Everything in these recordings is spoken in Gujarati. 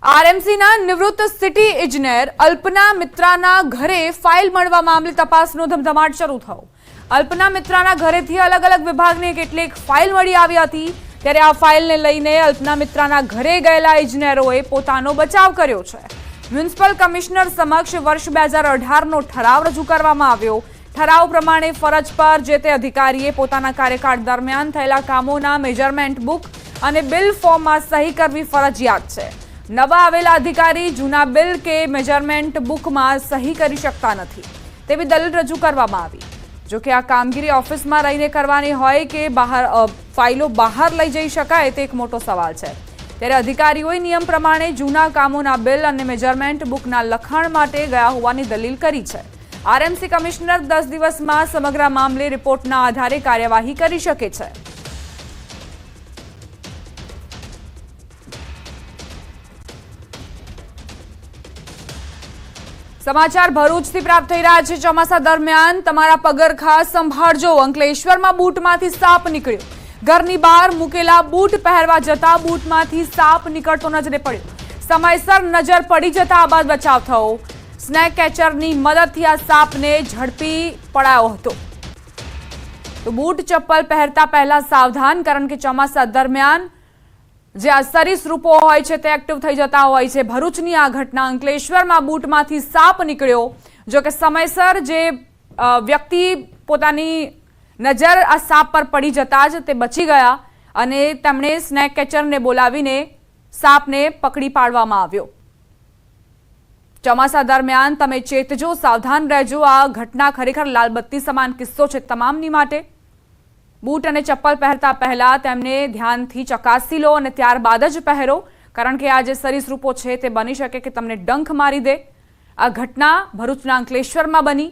આરએમસીના નિવૃત્ત સિટી ઇજનેર અલ્પના મિત્રાના ઘરે ફાઇલ મળવા મામલે તપાસનો ધમધમાટ શરૂ થયો। અલ્પના મિત્રાના ઘરેથી અલગ અલગ વિભાગની કેટલીક ફાઇલ મળી આવી હતી। ત્યારે આ ફાઇલને લઈને અલ્પના મિત્રાના ઘરે ગયેલા ઇજનેરોએ પોતાનો બચાવ કર્યો છે। મ્યુનિસિપલ કમિશનર સમક્ષ વર્ષ 2018નો ઠરાવ રજૂ કરવામાં આવ્યો। ઠરાવ પ્રમાણે ફરજ પર જે તે અધિકારીએ પોતાના કાર્યકાળ દરમિયાન થયેલા કામોના મેજરમેન્ટ બુક અને બિલ ફોર્મમાં સહી કરવી ફરજિયાત છે। નવા આવેલા અધિકારી જૂના બિલ કે મેજરમેન્ટ બુકમાં સહી કરી શકતા નથી તેવી દલીલ રજૂ કરવામાં આવી। જો કે આ કામગીરી ઓફિસમાં રહીને કરવાની હોય કે બહાર ફાઇલો બહાર લઈ જઈ શકાય તે એક મોટો સવાલ છે। ત્યારે અધિકારીઓએ નિયમ પ્રમાણે જૂના કામોના બિલ અને મેજરમેન્ટ બુકના લખાણ માટે ગયા હોવાની દલીલ કરી છે। આરએમસી કમિશનર 10 દિવસમાં સમગ્ર મામલે રિપોર્ટના આધારે કાર્યવાહી કરી શકે છે। समाचार भरूचथी प्राप्त थई रह्या छे। ચોમાસા દરમિયાન તમારા પગરખા સંભાળજો। અંકલેશ્વરમાં બૂટમાંથી સાપ નીકળ્યો। ઘરની બહાર મૂકેલા બૂટ પહેરવા જતા બૂટમાંથી સાપ નીકળતો નજરે પડ્યો। સમયસર નજર પડી જતા આ બાદ બચાવ થયો। સ્નેક કેચરની મદદથી આ સાપને ઝડપી પડાયો હતો। તો બૂટ ચપ્પલ પહેરતા પહેલા સાવધાન, કારણ કે ચોમાસા દરમિયાન જે આ સરીસૃપો હોય છે તે એક્ટિવ થઈ જતા હોય છે। ભરૂચની આ ઘટના, અંકલેશ્વરમાં બૂટમાંથી સાપ નીકળ્યો। જો કે સમયસર જે વ્યક્તિ પોતાની નજર આ સાપ પર પડી જતા જ તે બચી ગયા અને તેમણે સ્નેક કેચરને બોલાવીને સાપને પકડી પાડવામાં આવ્યો। ચોમાસા દરમિયાન તમે ચેતજો, સાવધાન રહેજો। આ ઘટના ખરેખર લાલબત્તી સમાન કિસ્સો છે તમામની માટે। બૂટ અને ચપ્પલ પહેરતા પહેલા તેમને ધ્યાનથી ચકાસી લો અને ત્યારબાદ જ પહેરો, કારણ કે આ જે સરીસૃપો છે તે બની શકે કે તમને ડંખ મારી દે। આ ઘટના ભરૂચના અંકલેશ્વરમાં બની।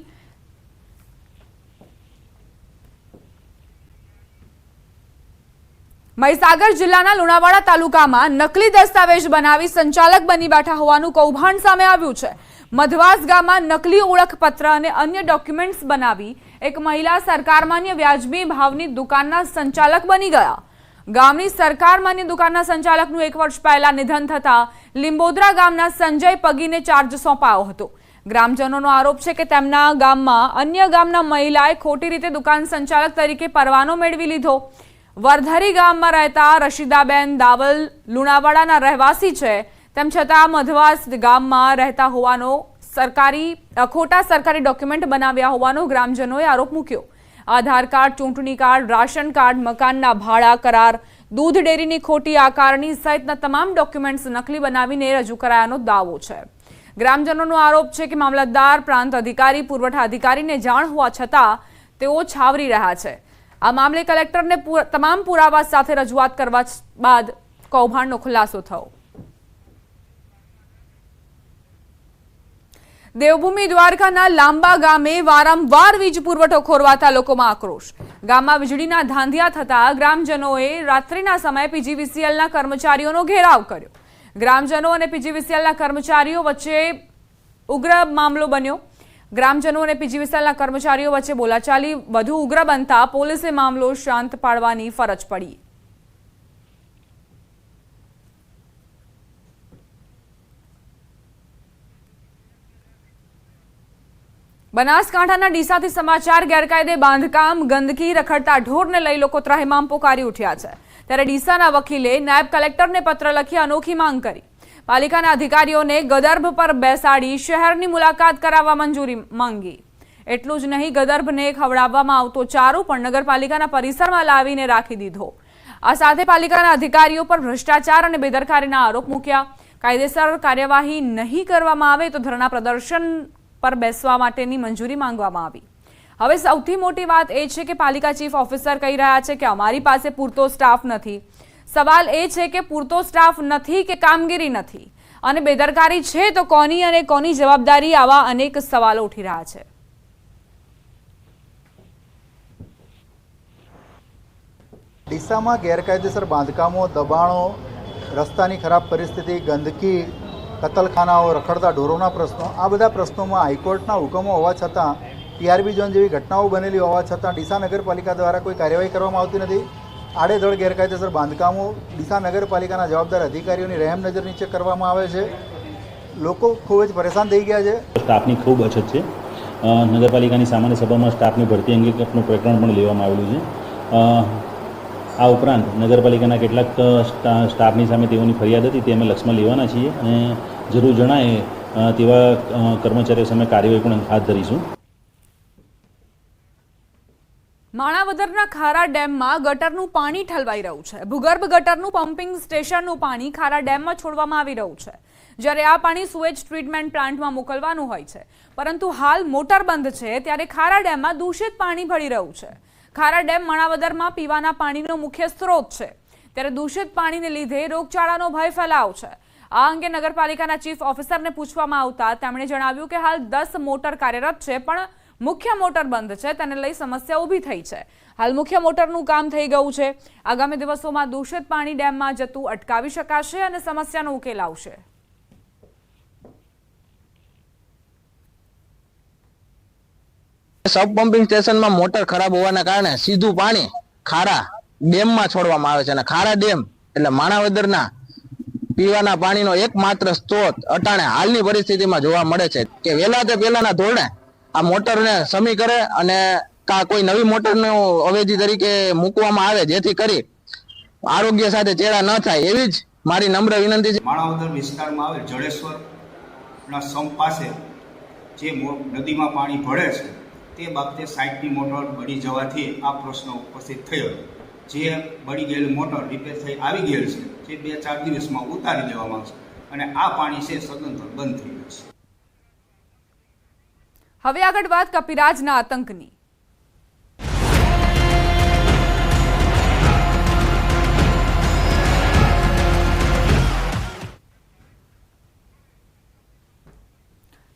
મહીસાગર જિલ્લાના લુણાવાડા તાલુકામાં નકલી દસ્તાવેજ બનાવી સંચાલક બની બેઠા હોવાનું કૌભાંડ સામે આવ્યું છે। મધવાસ ગામમાં નકલી ઓળખપત્ર અને અન્ય ડોક્યુમેન્ટ્સ બનાવી એક મહિલા સરકાર માન્ય વ્યાજબી ભાવની દુકાનના સંચાલક બની ગયા। ગામની સરકાર માન્ય દુકાનના સંચાલકનું 1 વર્ષ પહેલા નિધન થતા લીંબોદરા ગામના સંજય પગીને ચાર્જ સોંપાયો હતો। ગ્રામજનોનો આરોપ છે કે તેમના ગામમાં અન્ય ગામના મહિલાએ ખોટી રીતે દુકાન સંચાલક તરીકે પરવાનો મેળવી લીધો। વરધરી ગામમાં રહેતા રશીદાબેન દાવલ લુણાવાડાના રહેવાસી છે, તેમ છતાં મધવાસ ગામમાં રહેતા હોવાનો ખોટા સરકારી ડોક્યુમેન્ટ બનાવ્યા હોવાનો ગ્રામજનોએ આરોપ મૂક્યો। આધાર કાર્ડ, ચૂંટણી કાર્ડ, રાશન કાર્ડ, મકાનના ભાડા કરાર, દૂધ ડેરીની ખોટી આકારણી સહિતના તમામ ડોક્યુમેન્ટ્સ નકલી બનાવીને રજૂ કરાયાનો દાવો છે। ગ્રામજનોનો આરોપ છે કે મામલતદાર, પ્રાંત અધિકારી, પુરવઠા અધિકારીને જાણ હોવા છતાં તેઓ છાવરી રહ્યા છે। આ મામલે કલેક્ટરને તમામ પુરાવા સાથે રજૂઆત કરવા બાદ કૌભાંડનો ખુલાસો થયો। દેવભૂમિ દ્વારકાના લાંબા ગામે વારંવાર વીજ પુરવઠો ખોરવાતા લોકોમાં આક્રોશ। ગામમાં વીજળીના ધાંધિયા થતા ગ્રામજનોએ રાત્રિના સમયે પીજીવીસીએલના કર્મચારીઓનો ઘેરાવ કર્યો। ગ્રામજનો અને પીજીવીસીએલના કર્મચારીઓ વચ્ચે ઉગ્ર મામલો બન્યો। ગ્રામજનો અને પીજીવીસીએલના કર્મચારીઓ વચ્ચે બોલાચાલી વધુ ઉગ્ર બનતા પોલીસે મામલો શાંત પાડવાની ફરજ પડી। બનાસકાંઠાના ડીસાથી સમાચાર। ગેરકાયદે બાંધકામ, ગંદકી, રખડતા ઢોરને લઈ લોકો ત્રાહિમામ પોકારી ઉઠ્યા છે। ત્યારે ડીસાના વકીલે નાયબ કલેક્ટરને પત્ર લખી અનોખી માંગ કરી। પાલિકાના અધિકારીઓને ગદર્ભ પર બેસાડી શહેરની મુલાકાત કરાવવા મંજૂરી માંગી। એટલું જ નહીં, ગદર્ભને ખવડાવવામાં આવતો ચારો પણ નગરપાલિકાના પરિસરમાં લાવીને રાખી દીધો। આ સાથે પાલિકાના અધિકારીઓ પર ભ્રષ્ટાચાર અને બેદરકારીના આરોપ મૂક્યા। કાયદેસર કાર્યવાહી નહીં કરવામાં આવે તો ધરણા પ્રદર્શન પર બેસવા માટેની મંજૂરી માંગવામાં આવી। હવે સૌથી મોટી વાત એ છે કે પાલિકા ચીફ ઓફિસર કહી રહ્યા છે કે અમારી પાસે પૂરતો સ્ટાફ નથી। સવાલ એ છે કે પૂરતો સ્ટાફ નથી કે કામગીરી નથી, અને બેદરકારી છે તો કોની અને કોની જવાબદારી? આવા અનેક સવાલો ઉઠી રહ્યા છે। ડીસામાં ગેરકાયદેસર બાંધકામો, દબાણો, રસ્તાની ખરાબ પરિસ્થિતિ, ગંદકી, કતલખાનાઓ, રખડતા ઢોરોના પ્રશ્નો, આ બધા પ્રશ્નોમાં હાઈકોર્ટના હુકમો હોવા છતાં, ટીઆરબી ઝોન જેવી ઘટનાઓ બનેલી હોવા છતાં ડીસા નગરપાલિકા દ્વારા કોઈ કાર્યવાહી કરવામાં આવતી નથી। આડેધડ ગેરકાયદેસર બાંધકામો ડીસા નગરપાલિકાના જવાબદાર અધિકારીઓની રહેમ નજર નીચે કરવામાં આવે છે. લોકો ખૂબ જ પરેશાન થઈ ગયા છે. સ્ટાફની ખૂબ અછત છે. નગરપાલિકાની સામાન્ય સભામાં સ્ટાફની ભરતી અંગે કંઈકનું પ્રકરણ પણ લેવામાં આવેલું છે. આ ઉપરાંત નગરપાલિકાના કેટલાક સ્ટાફની સામે તેઓની ફરિયાદ હતી તે અમે લક્ષમાં લેવાના છીએ અને જરૂર જણાય તેવા કર્મચારીઓ સામે કાર્યવાહી પણ હાથ ધરીશું. માણાવદરના ખારા ડેમમાં ગટરનું પાણી ઠલવાઈ રહ્યું છે. ભૂગર્ભ ગટરનું પમ્પિંગ સ્ટેશનનું પાણી ખારા ડેમમાં છોડવામાં આવી રહ્યું છે, જ્યારે આ પાણી સુએજ ટ્રીટમેન્ટ પ્લાન્ટમાં મોકલવાનું હોય છે. પરંતુ હાલ મોટર બંધ છે, ત્યારે ખારા ડેમમાં દૂષિત પાણી ભળી રહ્યું છે. ખારા ડેમ માણાવદરમાં પીવાના પાણીનો મુખ્ય સ્ત્રોત છે, ત્યારે દૂષિત પાણીને લીધે રોગચાળાનો ભય ફેલાવ છે. આ અંગે નગરપાલિકાના ચીફ ઓફિસરને પૂછવામાં આવતા તેમણે જણાવ્યું કે હાલ 10 મોટર કાર્યરત છે, પણ મુખ્ય મોટર બંધ છે. તેને લઈ સમસ્યા ઊભી થઈ છે. હાલ મુખ્ય મોટરનું કામ થઈ ગયું છે. આગામી દિવસોમાં દૂષિત પાણી ડેમમાં જતું અટકાવી શકાશે અને સમસ્યાનો ઉકેલ આવશે. સબ પમ્પિંગ સ્ટેશનમાં મોટર ખરાબ હોવાના કારણે સીધું પાણી ખારા ડેમમાં છોડવામાં આવે છે અને ખારા ડેમ એટલે માણાવદરના પીવાના પાણીનો એકમાત્ર સ્ત્રોત અટાણે હાલની પરિસ્થિતિમાં જોવા મળે છે કે વહેલા તે પહેલાના ધોરણે આ મોટરને સમી કરે અને કોઈ નવી મોટરનો અવેજી તરીકે મૂકવામાં આવે, જેથી કરી આરોગ્ય સાથે ચેડા ન થાય એવી જ મારી નમ્ર વિનંતી છે. માણાવદર વિસ્તારમાં આવેલ જડેશ્વરના સંપ પાસે જે નદીમાં પાણી ભળે છે તે બાબતે સાઇટની મોટર બળી જવાથી આ પ્રશ્ન ઉપસ્થિત થયો. જે બળી ગયેલી મોટર રિપેર થઈ આવી ગયેલ છે, જે 2-4 દિવસમાં ઉતારી દેવામાં આવશે અને આ પાણી છે સદંતર બંધ થઈ જશે. હવે આગળ વાત કપિરાજના આતંકની.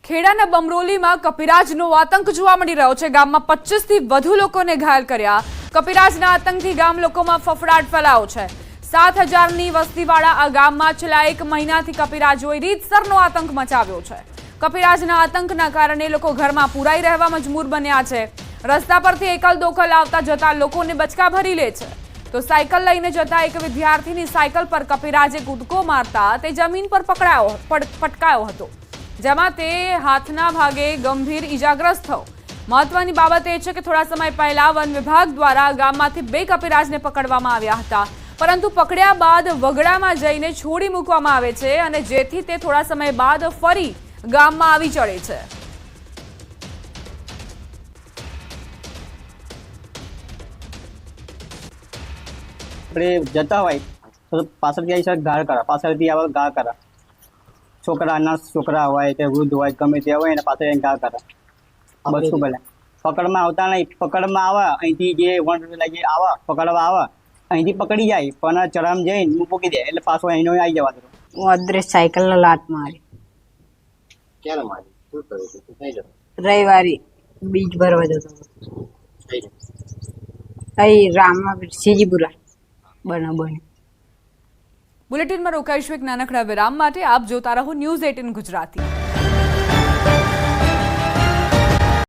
ખેડાના બમરોલીમાં કપિરાજનો આતંક જોવા મળી રહ્યો છે. ગામમાં 25 થી વધુ લોકોને ઘાયલ કર્યા. કપિરાજના આતંકથી ગામ લોકોમાં ફફડાટ ફેલાયો છે. 7000ની વસ્તીવાળા આ ગામમાં છેલ્લા 1 મહિનાથી કપિરાજોએ રીતસરનો આતંક મચાવ્યો છે. કપિરાજના આતંકના કારણે લોકો ઘરમાં પુરાઈ રહેવા મજબૂર બન્યા છે. રસ્તા પરથી એકલ દોકલ આવતા જતા લોકોને બચકા ભરી લે છે. તો સાયકલ લઈને જતા એક વિદ્યાર્થીની સાયકલ પર કપિરાજે કૂદકો મારતા તે જમીન પર પટકાયો હતો, જેમાં તે હાથના ભાગે ગંભીર ઈજાગ્રસ્ત થયો. મહત્વની બાબત એ છે કે થોડા સમય પહેલા વન વિભાગ દ્વારા ગામમાંથી 2 કપિરાજને પકડવામાં આવ્યા હતા, પરંતુ પકડ્યા બાદ વગડામાં જઈને છોડી મૂકવામાં આવે છે અને જેથી તે થોડા સમય બાદ ફરી ગામમાં આવી ચડે છે. આપણે જતા હોય તો પાછળથી આવી શકે ગાળ કરા, પાછળથી આવે ગાળ કરા. છોકરા નાના છોકરા હોય કે વૃદ્ધ હોય ગમે તે હોય એને પાછળ ગાળ કરા. બસ શું ભલે પકડમાં આવતા નહીં, પકડમાં આવે અહીંથી જે લાગી આવે પકડવા આવે અહીંથી પકડી જાય પણ ચરામ જઈને મૂકી દે એટલે પાછો અહીંનો આવી જવા દો. હું અદ્રેશ સાયકલ લાત મારી. ક્યારે મારી? શું કર્યું હતું? કઈ જતો? રવિવારે બીજ ભરવા જતો અહીં રામા સીજીપુરા બને. બુલેટિનમાં રોકાઈશું એક નાનકડા વિરામ માટે. આપ જોતા રહો ન્યૂઝ 18 ગુજરાતી.